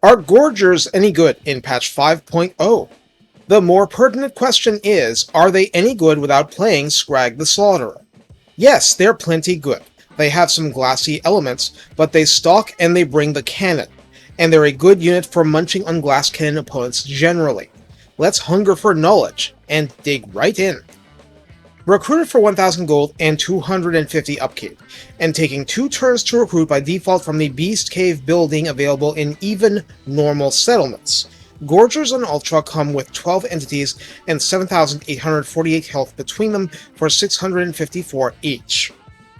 Are Gorgers any good in patch 5.0? The more pertinent question is, are they any good without playing Skrag the Slaughterer? Yes, they're plenty good. They have some glassy elements, but they stalk and they bring the cannon, and they're a good unit for munching on glass cannon opponents generally. Let's hunger for knowledge, and dig right in. Recruited for 1000 gold and 250 upkeep, and taking 2 turns to recruit by default from the Beast Cave building available in even normal settlements. Gorgers and Ultra come with 12 entities and 7,848 health between them for 654 each.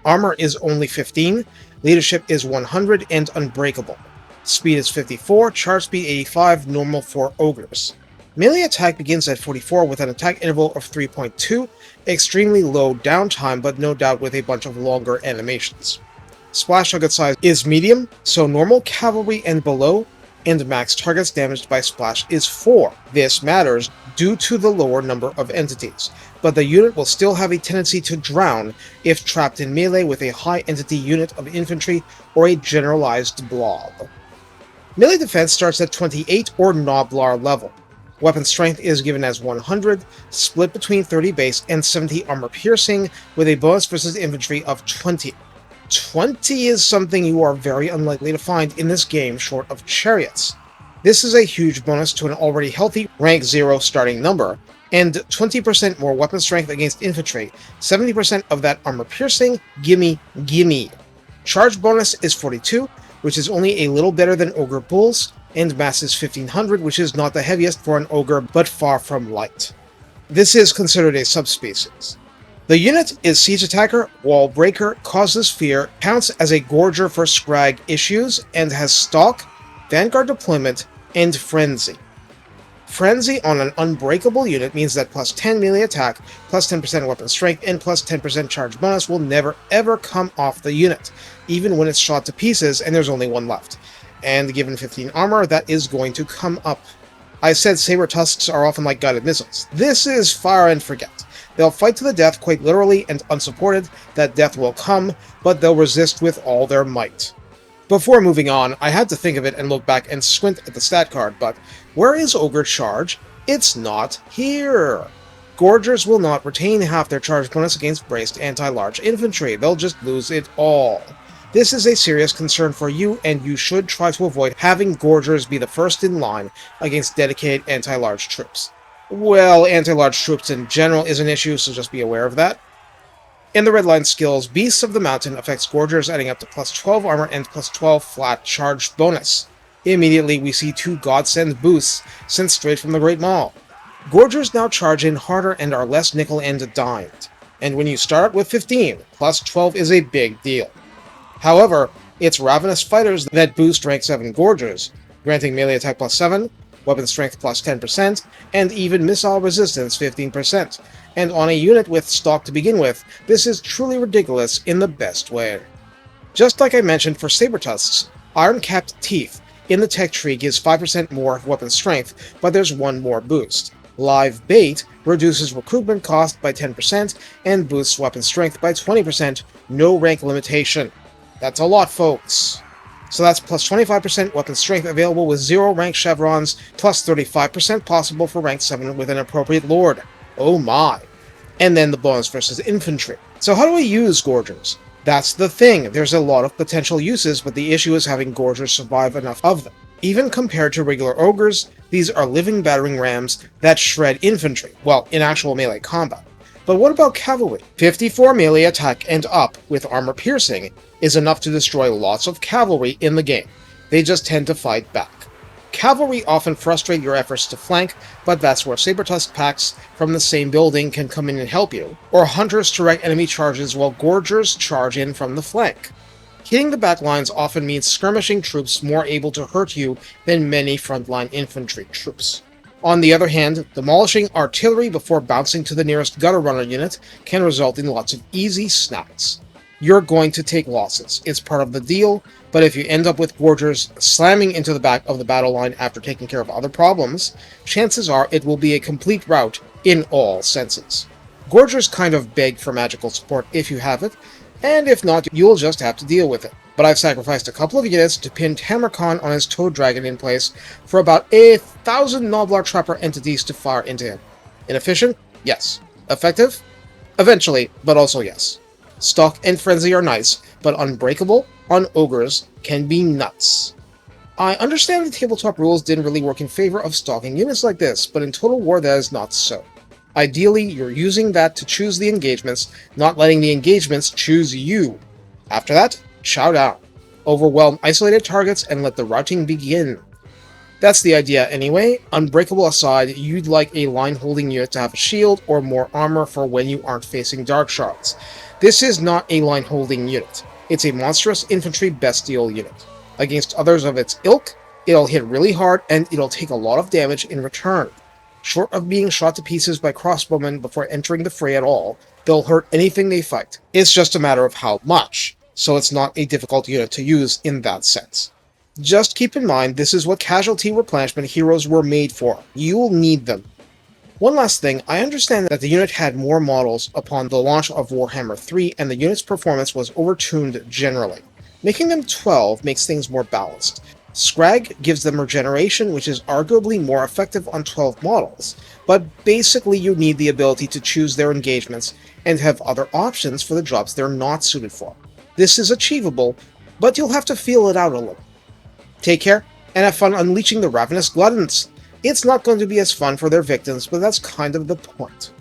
Armor is only 15, leadership is 100 and unbreakable. Speed is 54, charge speed 85, normal for Ogres. Melee attack begins at 44 with an attack interval of 3.2, extremely low downtime but no doubt with a bunch of longer animations. Splash target size is medium, so normal cavalry and below, and max targets damaged by splash is 4. This matters due to the lower number of entities, but the unit will still have a tendency to drown if trapped in melee with a high entity unit of infantry or a generalized blob. Melee defense starts at 28 or Noblar level. Weapon strength is given as 100, split between 30 base and 70 armor piercing, with a bonus versus infantry of 20. 20 is something you are very unlikely to find in this game short of chariots. This is a huge bonus to an already healthy rank 0 starting number, and 20% more weapon strength against infantry, 70% of that armor piercing, gimme. Charge bonus is 42, which is only a little better than Ogre Bulls, and mass is 1500, which is not the heaviest for an Ogre, but far from light. This is considered a subspecies. The unit is Siege Attacker, Wall Breaker, Causes Fear, counts as a Gorger for Skrag issues, and has Stalk, Vanguard Deployment, and Frenzy. Frenzy on an unbreakable unit means that plus 10 melee attack, plus 10% weapon strength, and plus 10% charge bonus will never ever come off the unit, even when it's shot to pieces and there's only one left. And given 15 armor, that is going to come up. I said saber tusks are often like guided missiles. This is fire and forget. They'll fight to the death quite literally and unsupported, that death will come, but they'll resist with all their might. Before moving on, I had to think of it and look back and squint at the stat card, but where is Ogre Charge? It's not here! Gorgers will not retain half their charge bonus against braced anti-large infantry, they'll just lose it all. This is a serious concern for you, and you should try to avoid having Gorgers be the first in line against dedicated anti-large troops. Well, anti-large troops in general is an issue, so just be aware of that. In the redline skills, Beasts of the Mountain affects Gorgers adding up to plus 12 armor and plus 12 flat charge bonus. Immediately we see 2 godsend boosts sent straight from the Great Maul. Gorgers now charge in harder and are less nickel and dimed, and when you start with 15, plus 12 is a big deal. However, it's Ravenous Fighters that boost rank 7 Gorgers, granting melee attack plus 7, weapon strength plus 10%, and even missile resistance 15%, and on a unit with stock to begin with, this is truly ridiculous in the best way. Just like I mentioned for saber tusks, Iron-Capped Teeth in the tech tree gives 5% more weapon strength, but there's one more boost. Live Bait reduces recruitment cost by 10% and boosts weapon strength by 20%, no rank limitation. That's a lot, folks. So that's plus 25% weapon strength available with 0 rank chevrons, plus 35% possible for rank 7 with an appropriate lord. Oh my. And then the bonus versus infantry. So how do we use Gorgers? That's the thing, there's a lot of potential uses, but the issue is having Gorgers survive enough of them. Even compared to regular Ogres, these are living battering rams that shred infantry, well, in actual melee combat. But what about cavalry? 54 melee attack and up with armor piercing is enough to destroy lots of cavalry in the game. They just tend to fight back. Cavalry often frustrate your efforts to flank, but that's where Sabertusk packs from the same building can come in and help you, or hunters direct enemy charges while Gorgers charge in from the flank. Hitting the back lines often means skirmishing troops more able to hurt you than many frontline infantry troops. On the other hand, demolishing artillery before bouncing to the nearest gutter runner unit can result in lots of easy snaps. You're going to take losses, it's part of the deal, but if you end up with Gorgers slamming into the back of the battle line after taking care of other problems, chances are it will be a complete rout in all senses. Gorgers kind of beg for magical support if you have it, and if not, you'll just have to deal with it. But I've sacrificed a couple of units to pin Tamarcon on his Toad Dragon in place for about 1,000 Noblar Trapper entities to fire into him. Inefficient? Yes. Effective? Eventually, but also yes. Stock and Frenzy are nice, but Unbreakable on Ogres can be nuts. I understand the tabletop rules didn't really work in favor of stalking units like this, but in Total War that is not so. Ideally, you're using that to choose the engagements, not letting the engagements choose you. After that, chow down. Overwhelm isolated targets and let the routing begin. That's the idea anyway. Unbreakable aside, you'd like a line-holding unit to have a shield or more armor for when you aren't facing Dark Shards. This is not a line-holding unit. It's a monstrous infantry bestial unit. Against others of its ilk, it'll hit really hard and it'll take a lot of damage in return. Short of being shot to pieces by crossbowmen before entering the fray at all, they'll hurt anything they fight. It's just a matter of how much, so it's not a difficult unit to use in that sense. Just keep in mind, this is what casualty replenishment heroes were made for. You'll need them. One last thing, I understand that the unit had more models upon the launch of Warhammer 3, and the unit's performance was overtuned generally. Making them 12 makes things more balanced. Skrag gives them regeneration, which is arguably more effective on 12 models, but basically you need the ability to choose their engagements and have other options for the jobs they're not suited for. This is achievable, but you'll have to feel it out a little. Take care, and have fun unleashing the ravenous gluttons. It's not going to be as fun for their victims, but that's kind of the point.